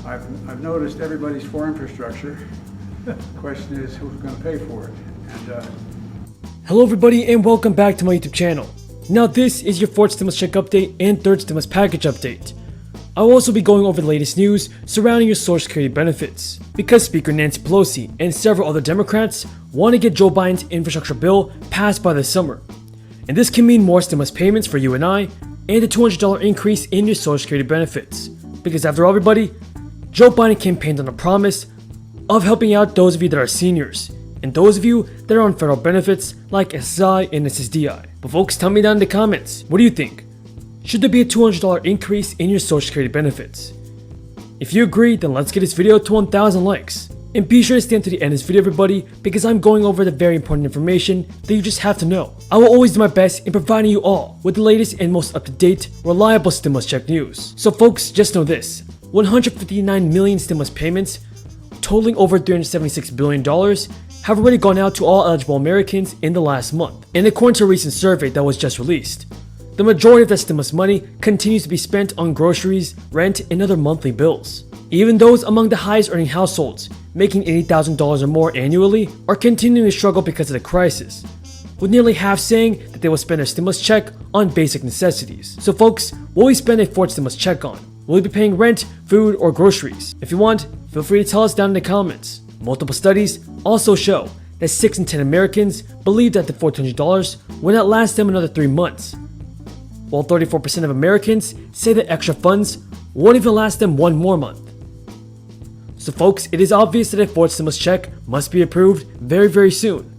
I've noticed everybody's for infrastructure. The question is, who's going to pay for it? And hello everybody and welcome back to my YouTube channel. Now this is your fourth stimulus check update and third stimulus package update. I will also be going over the latest news surrounding your Social Security benefits, because Speaker Nancy Pelosi and several other Democrats want to get Joe Biden's infrastructure bill passed by this summer. And this can mean more stimulus payments for you and I, and a $200 increase in your Social Security benefits. Because after all everybody, Joe Biden campaigned on a promise of helping out those of you that are seniors, and those of you that are on federal benefits like SSI and SSDI. But folks, tell me down in the comments, what do you think? Should there be a $200 increase in your Social Security benefits? If you agree, then let's get this video to 1,000 likes. And be sure to stay until the end of this video everybody, because I'm going over the very important information that you just have to know. I will always do my best in providing you all with the latest and most up-to-date, reliable stimulus check news. So folks, just know this, 159 million stimulus payments, totaling over $376 billion, have already gone out to all eligible Americans in the last month. And according to a recent survey that was just released, the majority of that stimulus money continues to be spent on groceries, rent, and other monthly bills. Even those among the highest earning households, making $80,000 or more annually, are continuing to struggle because of the crisis, with nearly half saying that they will spend their stimulus check on basic necessities. So folks, what will we spend a fourth stimulus check on? Will we be paying rent, food, or groceries? If you want, feel free to tell us down in the comments. Multiple studies also show that 6 in 10 Americans believe that the $400 will not last them another 3 months, while 34% of Americans say that extra funds won't even last them 1 more month. So folks, it is obvious that a fourth stimulus check must be approved very, very soon.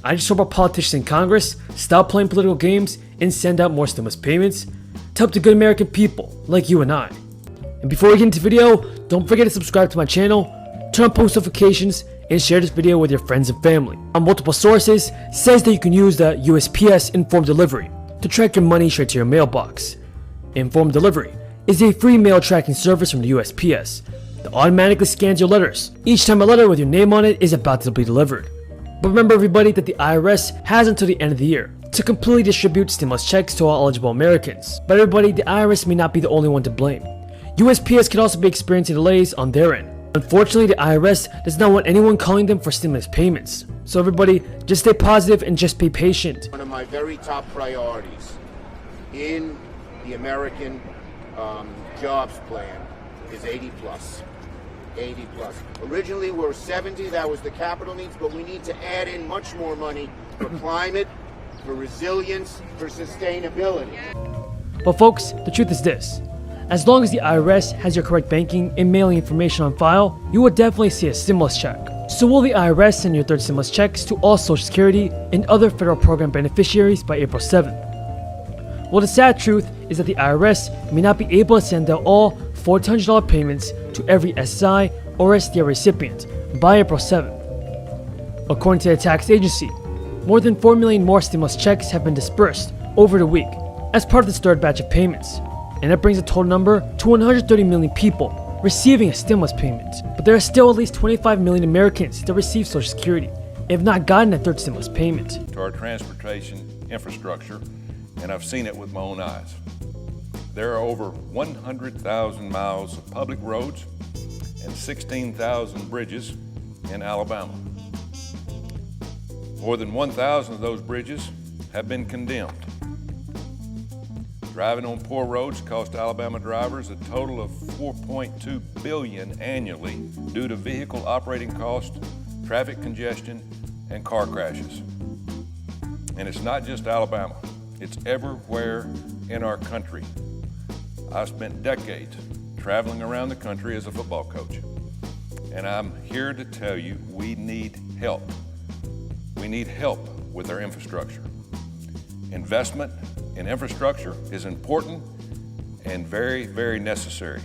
I just hope our politicians in Congress stop playing political games and send out more stimulus payments to help the good American people like you and I. And before we get into the video, don't forget to subscribe to my channel, turn on post notifications, and share this video with your friends and family. On multiple sources, says that you can use the USPS Informed Delivery to track your money straight to your mailbox. Informed Delivery is a free mail tracking service from the USPS that automatically scans your letters each time a letter with your name on it is about to be delivered. But remember everybody that the IRS has until the end of the year to completely distribute stimulus checks to all eligible Americans. But everybody, the IRS may not be the only one to blame. USPS could also be experiencing delays on their end. Unfortunately, the IRS does not want anyone calling them for stimulus payments. So everybody, just stay positive and just be patient. One of my very top priorities in the American jobs plan is 80 plus. 80 plus. Originally we were 70, that was the capital needs, but we need to add in much more money for climate, for resilience, for sustainability. But folks, the truth is this. As long as the IRS has your correct banking and mailing information on file, you will definitely see a stimulus check. So will the IRS send your third stimulus checks to all Social Security and other federal program beneficiaries by April 7th? Well, the sad truth is that the IRS may not be able to send out all $400 payments to every SSI or SSDI recipient by April 7th. According to the tax agency, more than 4 million more stimulus checks have been dispersed over the week as part of this third batch of payments, and that brings the total number to 130 million people receiving a stimulus payment. But there are still at least 25 million Americans that receive Social Security and have not gotten a third stimulus payment. To our transportation infrastructure, and I've seen it with my own eyes. There are over 100,000 miles of public roads and 16,000 bridges in Alabama. More than 1,000 of those bridges have been condemned. Driving on poor roads cost Alabama drivers a total of $4.2 billion annually due to vehicle operating costs, traffic congestion, and car crashes. And it's not just Alabama, it's everywhere in our country. I spent decades traveling around the country as a football coach, and I'm here to tell you we need help. We need help with our infrastructure. Investment in infrastructure is important and very, very necessary.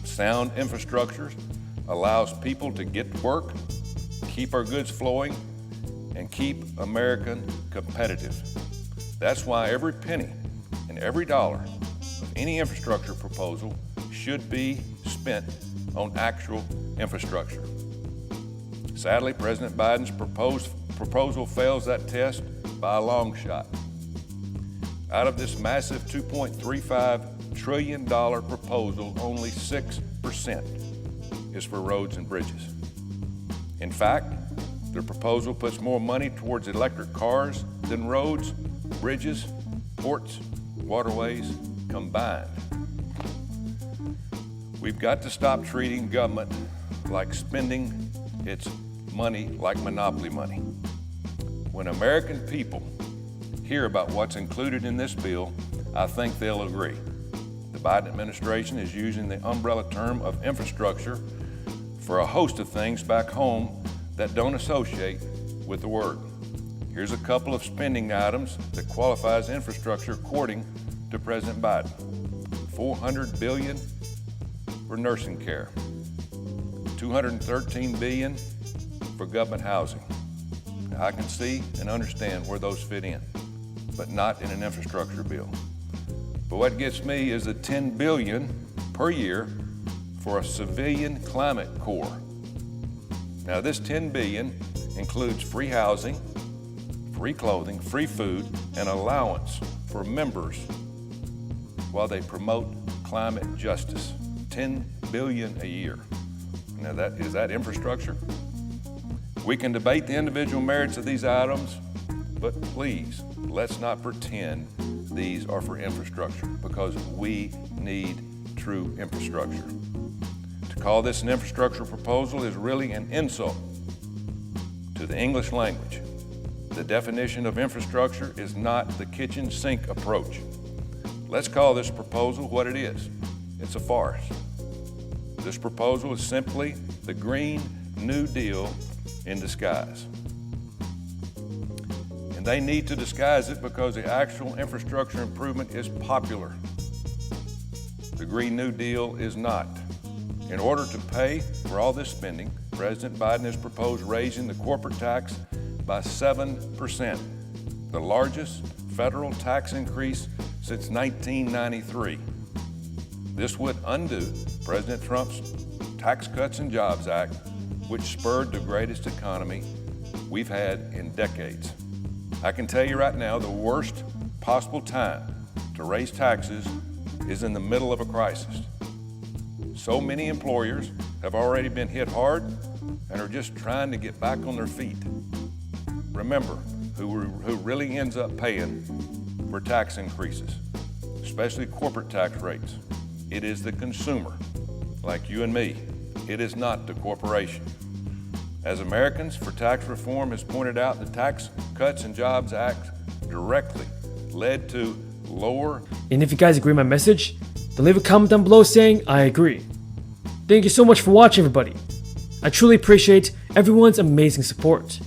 Sound infrastructure allows people to get to work, keep our goods flowing, and keep America competitive. That's why every penny and every dollar of any infrastructure proposal should be spent on actual infrastructure. Sadly, President Biden's proposal fails that test by a long shot. Out of this massive $2.35 trillion proposal, only $6 is for roads and bridges. In fact, the proposal puts more money towards electric cars than roads, bridges, ports, waterways combined. We've got to stop treating government like spending its money like monopoly money. When American people hear about what's included in this bill, I think they'll agree. The Biden administration is using the umbrella term of infrastructure for a host of things back home that don't associate with the word. Here's a couple of spending items that qualify as infrastructure according to President Biden. $400 billion for nursing care, $213 billion for government housing. Now, I can see and understand where those fit in, but not in an infrastructure bill. But what gets me is the $10 billion per year for a civilian climate corps. Now, this $10 billion includes free housing, free clothing, free food, and allowance for members while they promote climate justice. $10 billion a year. Now, is that infrastructure? We can debate the individual merits of these items, but please, let's not pretend these are for infrastructure, because we need true infrastructure. To call this an infrastructure proposal is really an insult to the English language. The definition of infrastructure is not the kitchen sink approach. Let's call this proposal what it is. It's a farce. This proposal is simply the Green New Deal in disguise. And they need to disguise it because the actual infrastructure improvement is popular. The Green New Deal is not. In order to pay for all this spending, President Biden has proposed raising the corporate tax by 7%, the largest federal tax increase since 1993. This would undo President Trump's Tax Cuts and Jobs Act, which spurred the greatest economy we've had in decades. I can tell you right now, the worst possible time to raise taxes is in the middle of a crisis. So many employers have already been hit hard and are just trying to get back on their feet. Remember, who really ends up paying for tax increases, especially corporate tax rates? It is the consumer, like you and me. It is not the corporation. As Americans for Tax Reform has pointed out, the Tax Cuts and Jobs Act directly led to lower. And if you guys agree with my message, then leave a comment down below saying I agree. Thank you so much for watching, everybody. I truly appreciate everyone's amazing support.